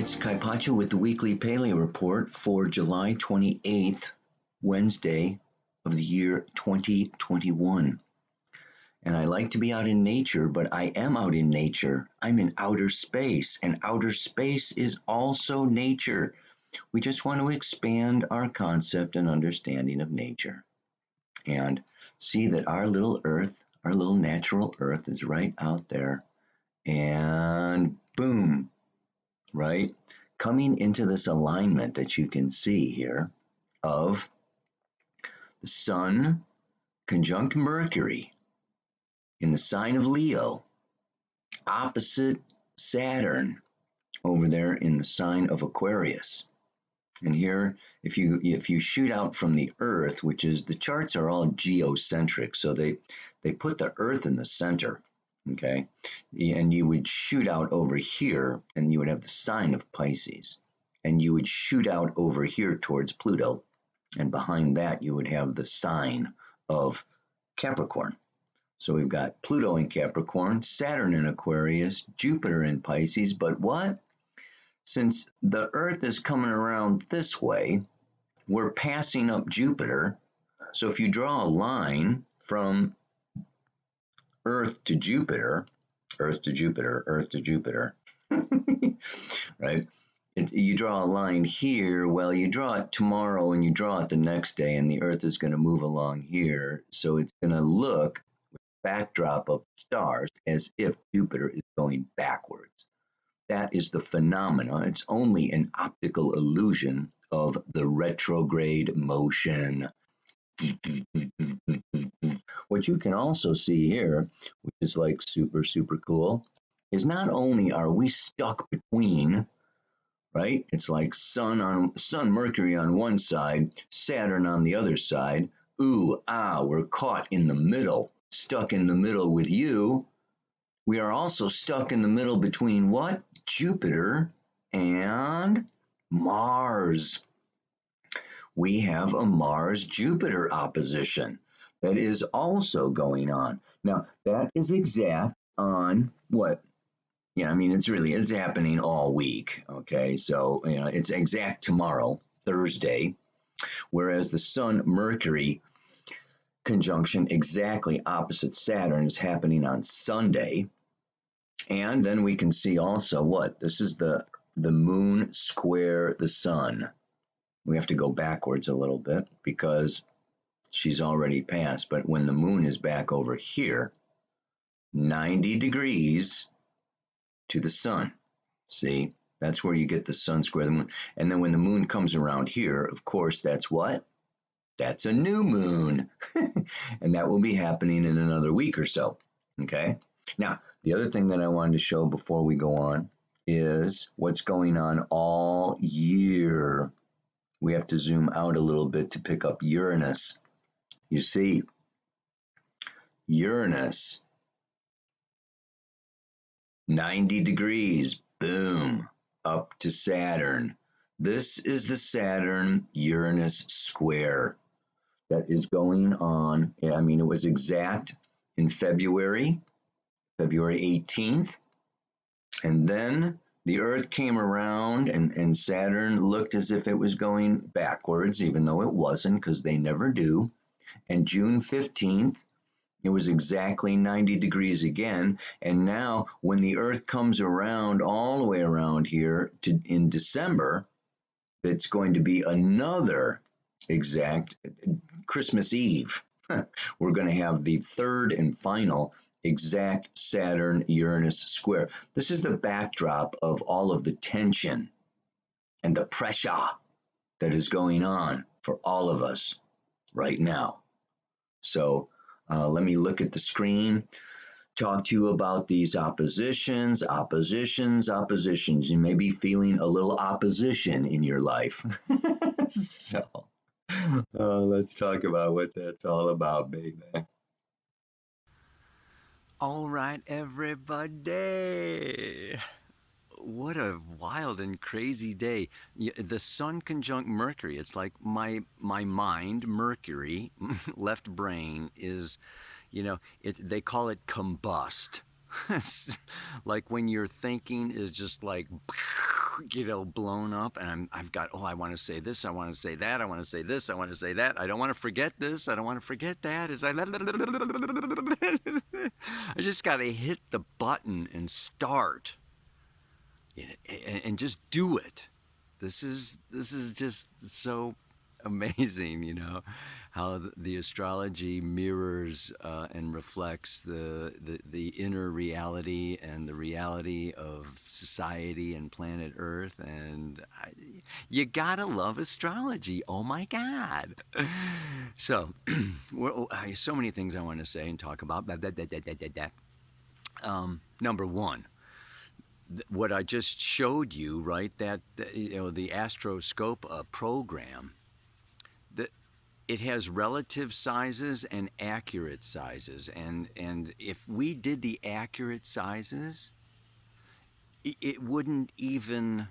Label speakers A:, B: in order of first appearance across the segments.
A: it's Kaypacha with the weekly Pele Report for July 28th, Wednesday of the year 2021. And I like to be out in nature, but I am out in nature. I'm in outer space, and outer space is also nature. We just want to expand our concept and understanding of nature and see that our little Earth, our little natural Earth is right out there. And boom, right? Coming into this alignment that you can see here of the Sun conjunct Mercury in the sign of Leo, opposite Saturn over there in the sign of Aquarius. And here, if you shoot out from the Earth, which is, the charts are all geocentric, so they put the Earth in the center, okay? And you would shoot out over here, and you would have the sign of Pisces. And you would shoot out over here towards Pluto, and behind that you would have the sign of Capricorn. So we've got Pluto in Capricorn, Saturn in Aquarius, Jupiter in Pisces, but what? Since the Earth is coming around this way, we're passing up Jupiter. So if you draw a line from Earth to Jupiter, Earth to Jupiter, Earth to Jupiter, right? You draw a line here, well, you draw it tomorrow and you draw it the next day, and the Earth is going to move along here. So it's going to look, with the backdrop of stars, as if Jupiter is going backwards. That is the phenomena. It's only an optical illusion of the retrograde motion. What you can also see here, which is like super, super cool, is not only are we stuck between, right? It's like Sun, Mercury on one side, Saturn on the other side. Ooh, we're caught in the middle, stuck in the middle with you. We are also stuck in the middle between what? Jupiter and Mars. We have a Mars-Jupiter opposition that is also going on. Now, that is exact on what? Yeah, I mean, it's happening all week, okay? So, it's exact tomorrow, Thursday, whereas the Sun-Mercury conjunction exactly opposite Saturn is happening on Sunday. And then we can see also what? This is the moon square the sun. We have to go backwards a little bit because she's already passed. But when the moon is back over here, 90 degrees to the sun. See, that's where you get the sun square the moon. And then when the moon comes around here, of course, that's what? That's a new moon. And that will be happening in another week or so. Okay. Now, the other thing that I wanted to show before we go on is what's going on all year. We have to zoom out a little bit to pick up Uranus. You see, Uranus, 90 degrees, boom, up to Saturn. This is the Saturn-Uranus square that is going on. I mean, it was exact in February 18th. And then the Earth came around and Saturn looked as if it was going backwards, even though it wasn't, because they never do. And June 15th, it was exactly 90 degrees again. And now when the Earth comes around all the way around here in December, it's going to be another exact Christmas Eve. We're going to have the third and final exact Saturn-Uranus square. This is the backdrop of all of the tension and the pressure that is going on for all of us right now. So let me look at the screen, talk to you about these oppositions. You may be feeling a little opposition in your life. So let's talk about what that's all about, baby.
B: All right, everybody. What a wild and crazy day. The Sun conjunct Mercury. It's like my mind, Mercury, left brain is, they call it combust. Like when your thinking is just like, blown up, and I've got, I want to say this, I want to say that, I want to say this, I want to say that, I don't want to forget this, I don't want to forget that. It's like, I just got to hit the button and start, and just do it. This is just so amazing, how the astrology mirrors and reflects the inner reality and the reality of society and planet Earth. And you gotta love astrology. Oh my God! So, so many things I want to say and talk about. Number one, what I just showed you, right? That the astroscope program, that it has relative sizes and accurate sizes, and if we did the accurate sizes, it wouldn't even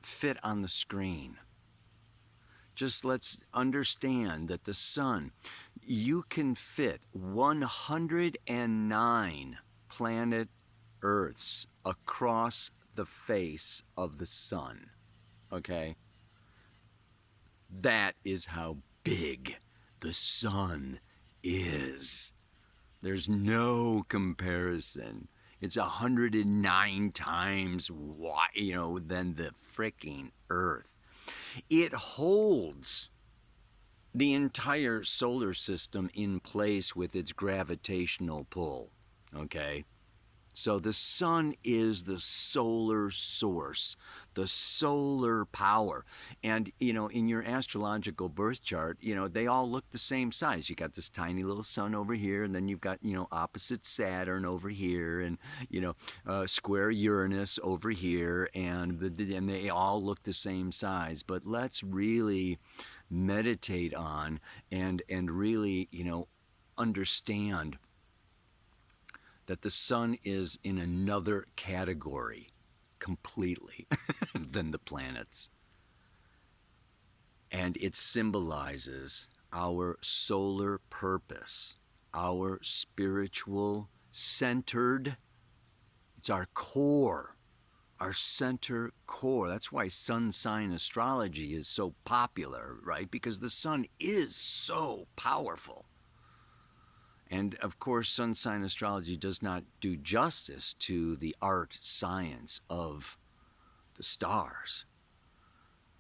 B: fit on the screen. Just let's understand that the sun, you can fit 109 planet Earths across the face of the sun. Okay? That is how big the sun is. There's no comparison. It's 109 times than the freaking Earth. It holds the entire solar system in place with its gravitational pull. Okay? So the sun is the solar source, the solar power. And, in your astrological birth chart, they all look the same size. You got this tiny little sun over here, and then you've got, opposite Saturn over here, and, square Uranus over here, and they all look the same size. But let's really meditate on and really, understand that the sun is in another category completely than the planets. And it symbolizes our solar purpose, our spiritual centered, it's our core, our center core. That's why sun sign astrology is so popular, right? Because the sun is so powerful. And of course, sun sign astrology does not do justice to the art science of the stars.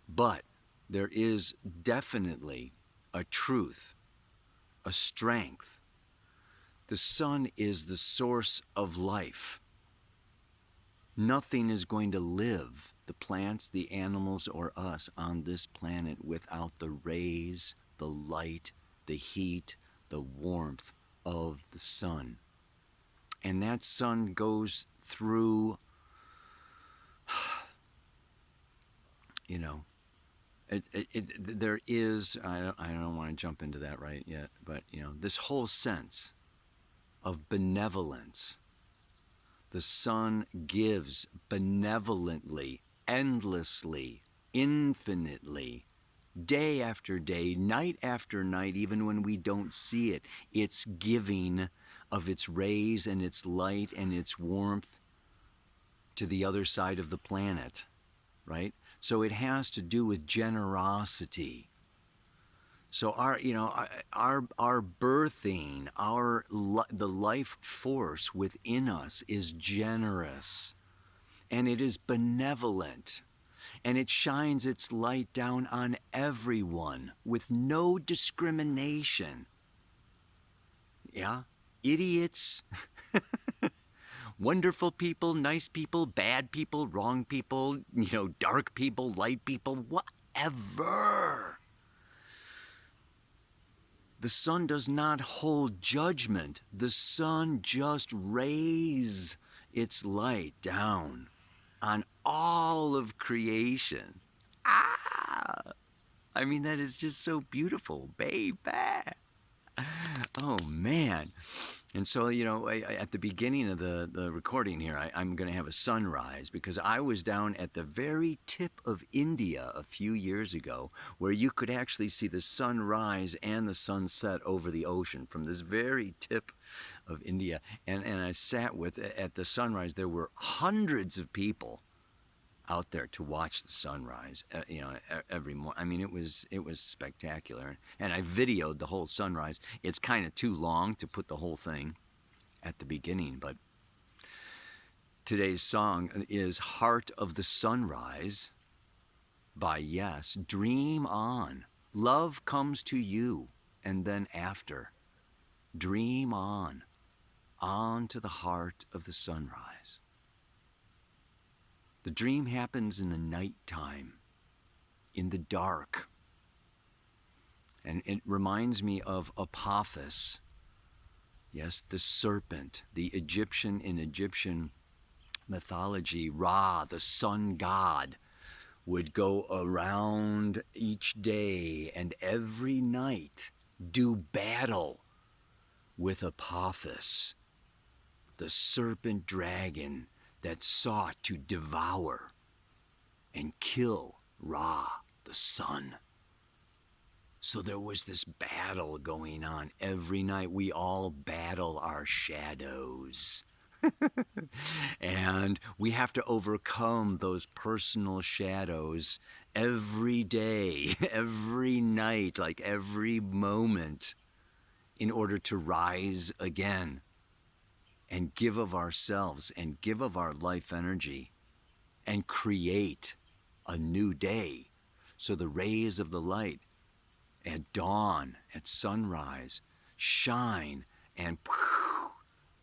B: But there is definitely a truth, a strength. The sun is the source of life. Nothing is going to live, the plants, the animals, or us on this planet without the rays, the light, the heat, the warmth of the sun. And that sun goes through, there is, I don't want to jump into that right yet, but, this whole sense of benevolence. The sun gives benevolently, endlessly, infinitely, day after day, night after night, even when we don't see it. It's giving of its rays and its light and its warmth to the other side of the planet, right? So it has to do with generosity. So our birthing, the life force within us is generous, and it is benevolent. And it shines its light down on everyone with no discrimination. Yeah? Idiots, wonderful people, nice people, bad people, wrong people, dark people, light people, whatever. The sun does not hold judgment. The sun just rays its light down on all of creation. I mean, that is just so beautiful, baby. Oh, man. And so, at the beginning of the recording here, I'm going to have a sunrise because I was down at the very tip of India a few years ago where you could actually see the sunrise and the sunset over the ocean from this very tip of India. And I sat at the sunrise, there were hundreds of people out there to watch the sunrise, every morning. I mean, it was spectacular. And I videoed the whole sunrise. It's kind of too long to put the whole thing at the beginning, but today's song is Heart of the Sunrise by Yes. Dream on. Love comes to you, and then after. Dream on to the heart of the sunrise. The dream happens in the nighttime, in the dark. And it reminds me of Apophis. Yes, the serpent, the Egyptian in Egyptian mythology, Ra, the sun god, would go around each day and every night do battle with Apophis, the serpent dragon that sought to devour and kill Ra, the sun. So there was this battle going on every night. We all battle our shadows. And we have to overcome those personal shadows every day, every night, like every moment, in order to rise again and give of ourselves and give of our life energy and create a new day. So the rays of the light at dawn, at sunrise, shine, and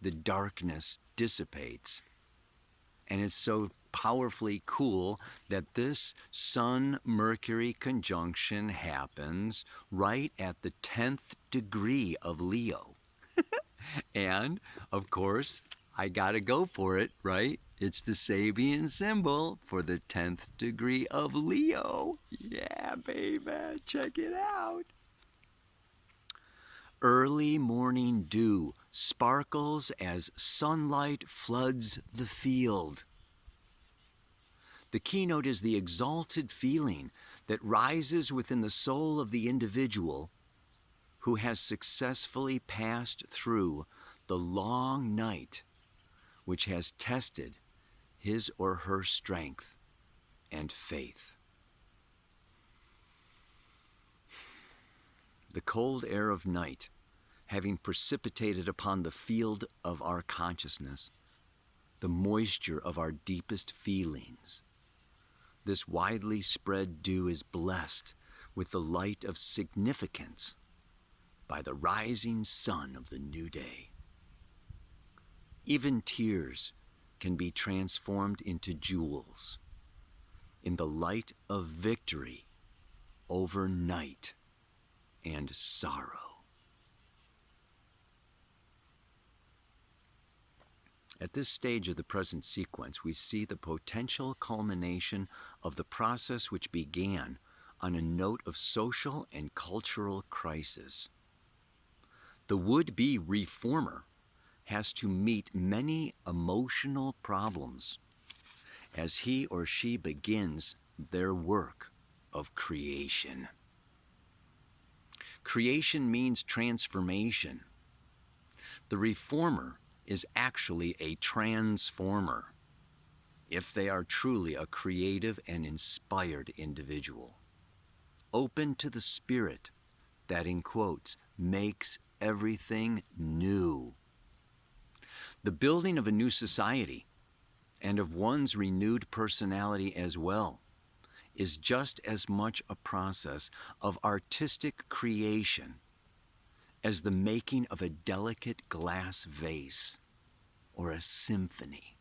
B: the darkness dissipates. And it's so powerfully cool that this Sun-Mercury conjunction happens right at the 10th degree of Leo. And, of course, I gotta go for it, right? It's the Sabian symbol for the 10th degree of Leo. Yeah, baby, check it out. Early morning dew sparkles as sunlight floods the field. The keynote is the exalted feeling that rises within the soul of the individual who has successfully passed through the long night which has tested his or her strength and faith. The cold air of night, having precipitated upon the field of our consciousness the moisture of our deepest feelings, this widely spread dew is blessed with the light of significance by the rising sun of the new day. Even tears can be transformed into jewels in the light of victory over night and sorrow. At this stage of the present sequence, we see the potential culmination of the process which began on a note of social and cultural crisis. The would-be reformer has to meet many emotional problems as he or she begins their work of creation. Creation means transformation. The reformer is actually a transformer if they are truly a creative and inspired individual, open to the spirit that, in quotes, makes everything new. The building of a new society and of one's renewed personality as well is just as much a process of artistic creation as the making of a delicate glass vase or a symphony.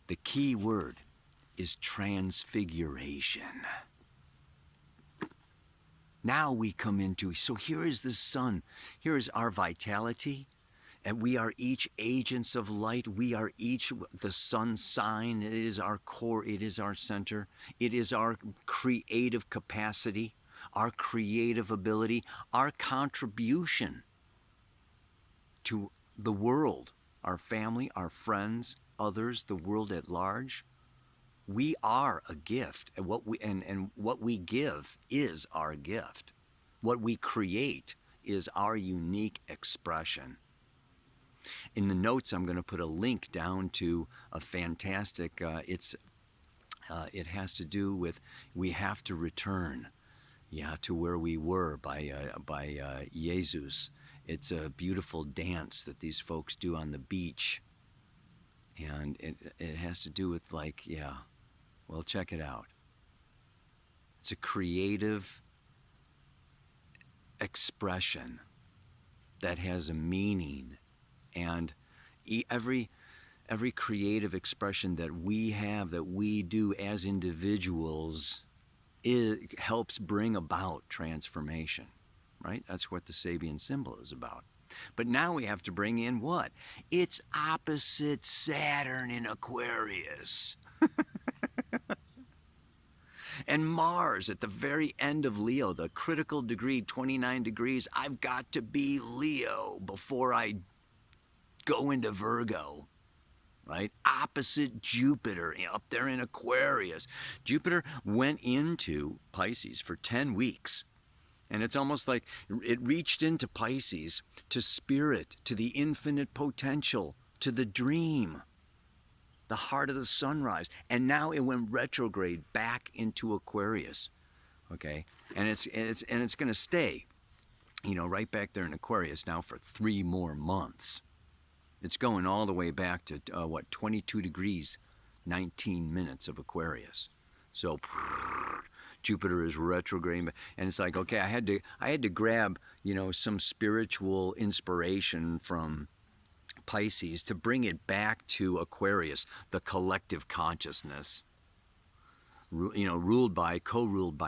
B: The key word is transfiguration. Now we come into, so here is the sun, here is our vitality, and we are each agents of light. We are each the sun sign. It is our core, it is our center, it is our creative capacity, our creative ability, our contribution to the world, our family, our friends, others, the world at large. We are a gift, and what we give is our gift. What we create is our unique expression. In the notes, I'm going to put a link down to a fantastic. It has to do with we have to return, to where we were by Jesus. It's a beautiful dance that these folks do on the beach, and it has to do with well, check it out. It's a creative expression that has a meaning, and every creative expression that we have, that we do as individuals, helps bring about transformation, right? That's what the Sabian symbol is about. But now we have to bring in what? It's opposite Saturn in Aquarius. And Mars at the very end of Leo, the critical degree, 29 degrees. I've got to be Leo before I go into Virgo, right? Opposite Jupiter up there in Aquarius. Jupiter went into Pisces for 10 weeks. And it's almost like it reached into Pisces, to spirit, to the infinite potential, to the dream, the heart of the sunrise. And now it went retrograde back into Aquarius. Okay? And it's going to stay, right back there in Aquarius now for 3 more months. It's going all the way back to 22 degrees, 19 minutes of Aquarius. So Jupiter is retrograde, and it's like, okay, I had to grab, some spiritual inspiration from Pisces to bring it back to Aquarius, the collective consciousness, co-ruled by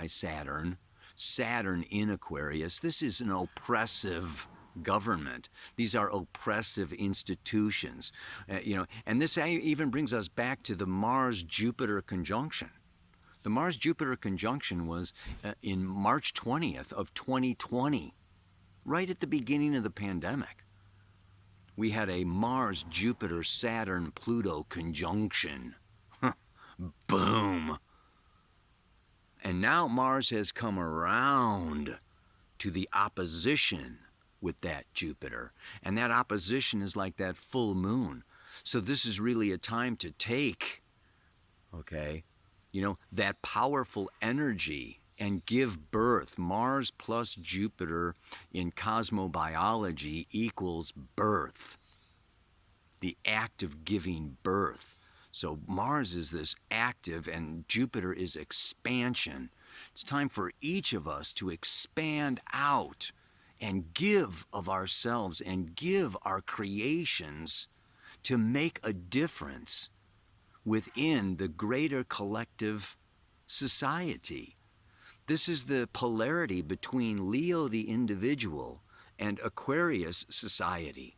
B: Saturn. Saturn in Aquarius. This is an oppressive government. These are oppressive institutions, and this even brings us back to the Mars-Jupiter conjunction. The Mars-Jupiter conjunction was in March 20th of 2020, right at the beginning of the pandemic. We had a Mars-Jupiter-Saturn-Pluto conjunction. Boom! And now Mars has come around to the opposition with that Jupiter. And that opposition is like that full moon. So this is really a time to take, that powerful energy and give birth. Mars plus Jupiter in cosmobiology equals birth, the act of giving birth. So Mars is this active and Jupiter is expansion. It's time for each of us to expand out and give of ourselves and give our creations to make a difference within the greater collective society. This is the polarity between Leo the individual and Aquarius society.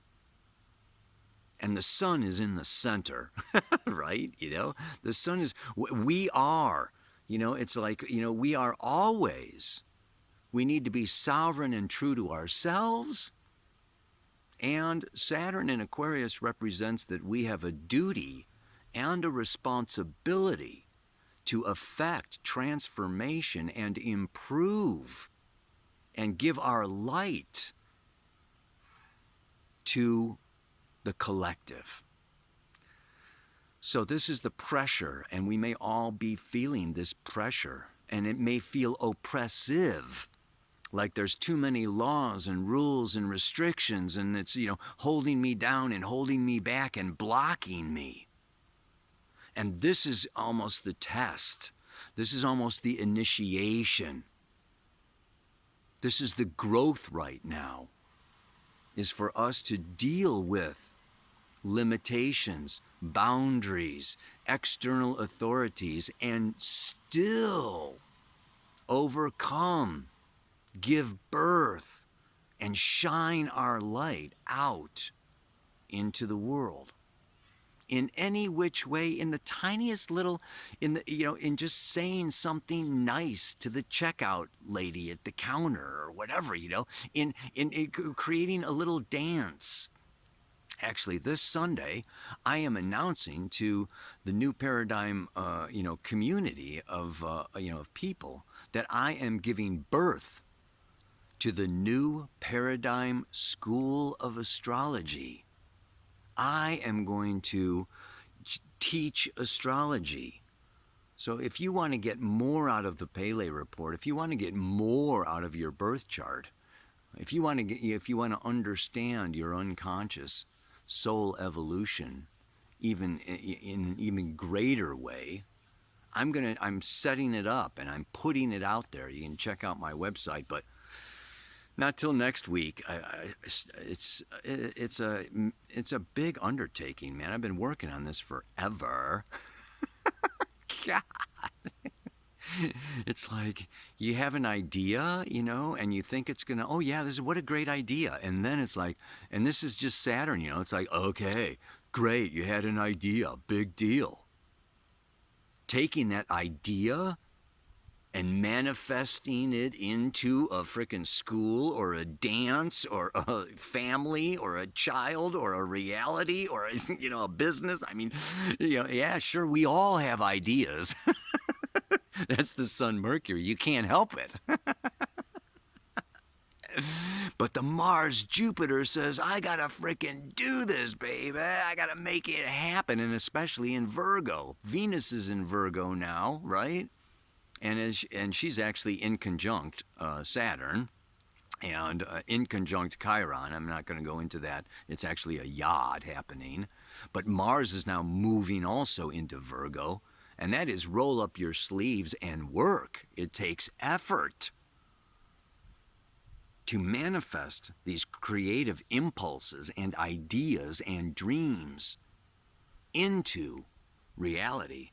B: And the sun is in the center, right? The sun is, we are, it's like, we are always. We need to be sovereign and true to ourselves. And Saturn in Aquarius represents that we have a duty and a responsibility to affect transformation and improve and give our light to the collective. So this is the pressure, and we may all be feeling this pressure, and it may feel oppressive. Like there's too many laws and rules and restrictions, and it's, holding me down and holding me back and blocking me. And this is almost the test. This is almost the initiation. This is the growth right now, is for us to deal with limitations, boundaries, external authorities, and still overcome, give birth, and shine our light out into the world. In any which way, in the tiniest little, in just saying something nice to the checkout lady at the counter or whatever, in creating a little dance actually this Sunday, I am announcing to the new paradigm, community of, of people that I am giving birth to the new paradigm school of astrology. I am going to teach astrology. So if you want to get more out of the Pele Report, if you want to get more out of your birth chart, if you want to understand your unconscious soul evolution, even in an even greater way, I'm setting it up and I'm putting it out there. You can check out my website, but not till next week. It's a big undertaking, man. I've been working on this forever. God. It's like you have an idea, and you think it's gonna, oh yeah, what a great idea. And then it's like, and this is just Saturn, it's like, okay, great, you had an idea, big deal. Taking that idea and manifesting it into a frickin' school or a dance or a family or a child or a reality or a business. I mean, yeah, sure, we all have ideas. That's the sun Mercury. You can't help it. But the Mars Jupiter says, I gotta frickin' do this, baby. I gotta make it happen. And especially in Virgo. Venus is in Virgo now, right? And she's actually in conjunct Saturn and in conjunct Chiron. I'm not going to go into that. It's actually a yod happening. But Mars is now moving also into Virgo. And that is roll up your sleeves and work. It takes effort to manifest these creative impulses and ideas and dreams into reality.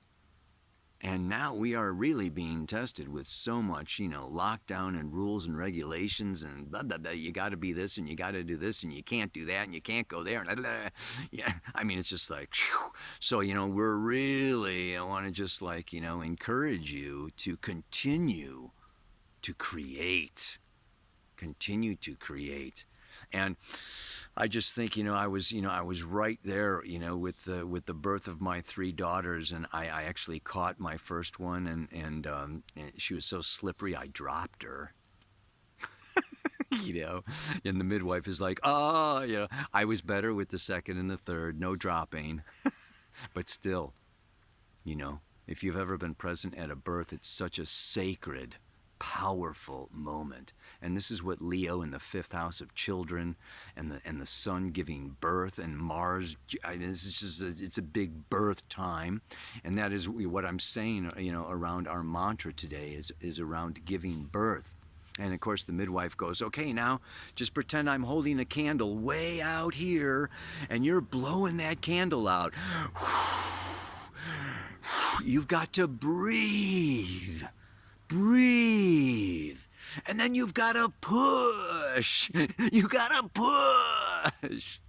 B: And now we are really being tested with so much, lockdown and rules and regulations and blah, blah, blah. You got to be this and you got to do this and you can't do that and you can't go there. And blah, blah, blah. Yeah, I mean, it's just like, whew. So, we're really, I want to just like, encourage you to continue to create. Continue to create. And I just think, I was right there, with the birth of my 3 daughters, and I actually caught my first one, and she was so slippery, I dropped her. And the midwife is like, oh, I was better with the second and the third, no dropping. But still, if you've ever been present at a birth, it's such a sacred, powerful moment. And this is what Leo in the 5th house of children and the sun giving birth and Mars, it's a big birth time. And that is what I'm saying, around our mantra today is around giving birth. And of course the midwife goes, okay, now just pretend I'm holding a candle way out here and you're blowing that candle out. You've got to breathe. Breathe. And then you've got to push. You got to push.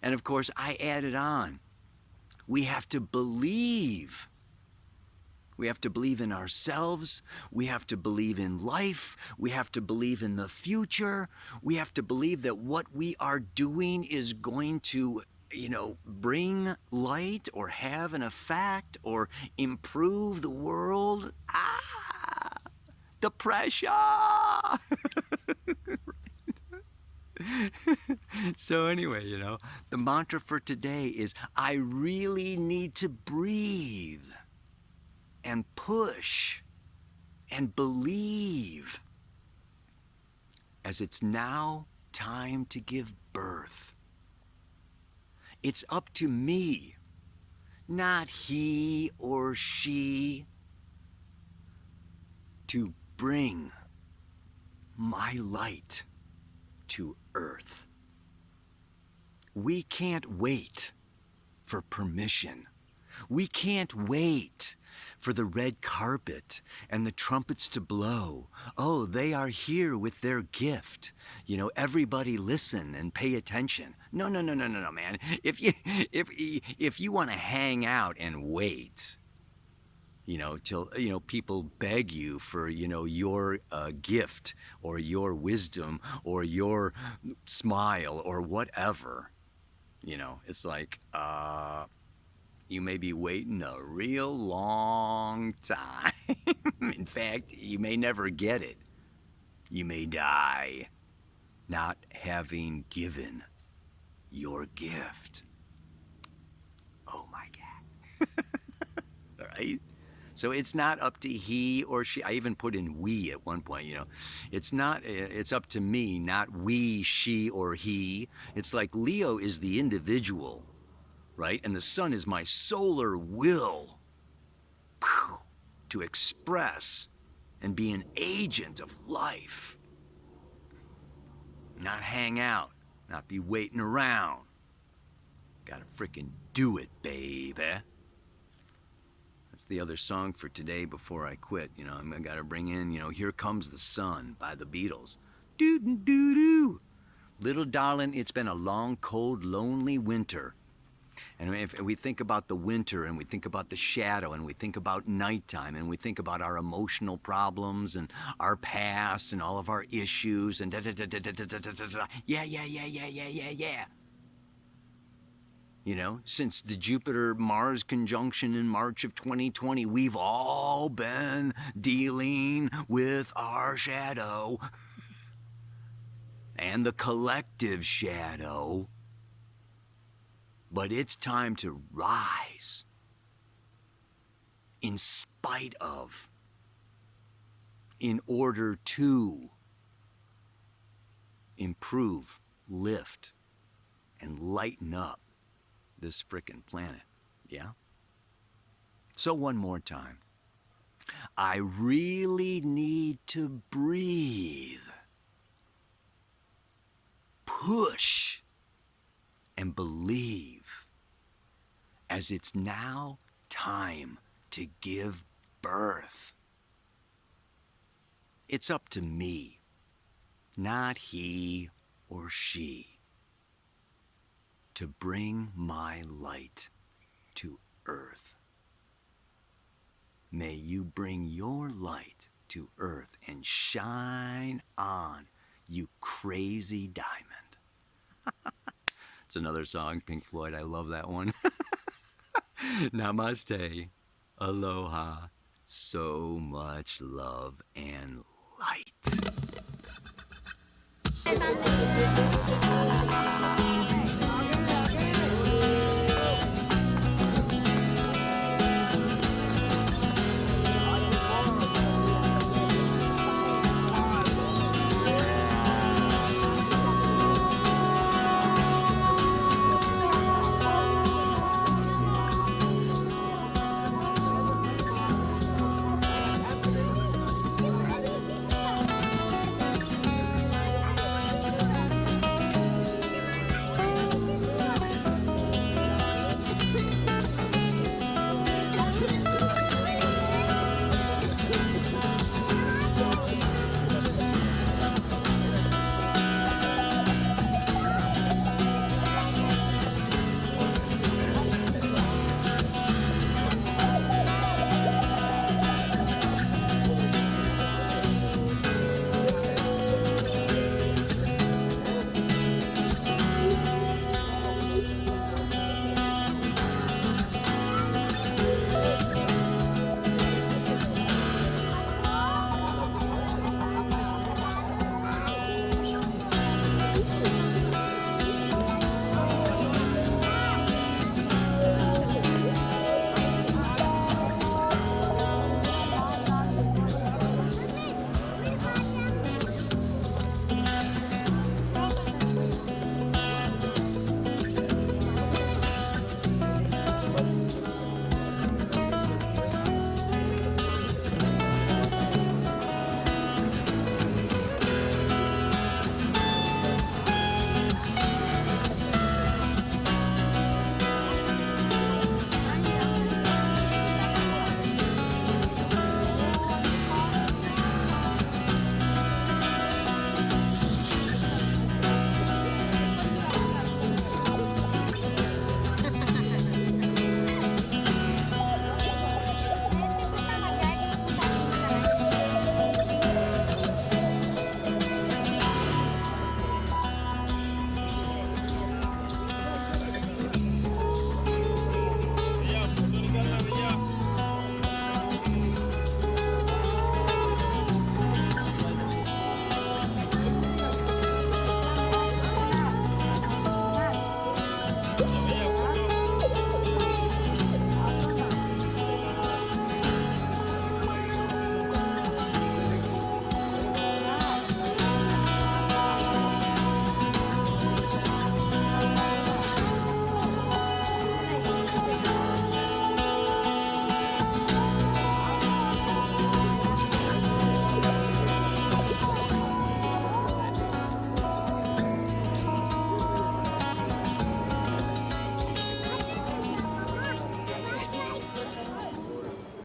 B: And of course, I added on. We have to believe. We have to believe in ourselves. We have to believe in life. We have to believe in the future. We have to believe that what we are doing is going to bring light or have an effect or improve the world. The pressure. So anyway, the mantra for today is I really need to breathe and push and believe, as it's now time to give birth. It's up to me, not he or she, to bring my light to earth. We can't wait for permission. We can't wait for the red carpet and the trumpets to blow. Oh, they are here with their gift. Everybody listen and pay attention. No, man. If you want to hang out and wait, till, people beg you for, your gift or your wisdom or your smile or whatever, It's like, you may be waiting a real long time. In fact, you may never get it. You may die not having given your gift. Oh my God. Right? So it's not up to he or she. I even put in we at one point, It's up to me, not we, she, or he. It's like Leo is the individual, right? And the sun is my solar will to express and be an agent of life. Not hang out, not be waiting around. Gotta frickin' do it, baby. That's the other song for today before I quit. I gotta bring in, Here Comes the Sun by the Beatles. Doo-doo-doo-doo. Little darling, it's been a long, cold, lonely winter. And if we think about the winter and we think about the shadow and we think about nighttime and we think about our emotional problems and our past and all of our issues and yeah. Since the Jupiter-Mars conjunction in March of 2020, we've all been dealing with our shadow and the collective shadow. But it's time to rise in spite of, in order to improve, lift, and lighten up this frickin' planet. Yeah? So one more time. I really need to breathe. Push and believe, as it's now time to give birth. It's up to me, not he or she, to bring my light to earth. May you bring your light to earth and shine on, you crazy diamond. It's another song, Pink Floyd. I love that one. Namaste. Aloha. So much love and light.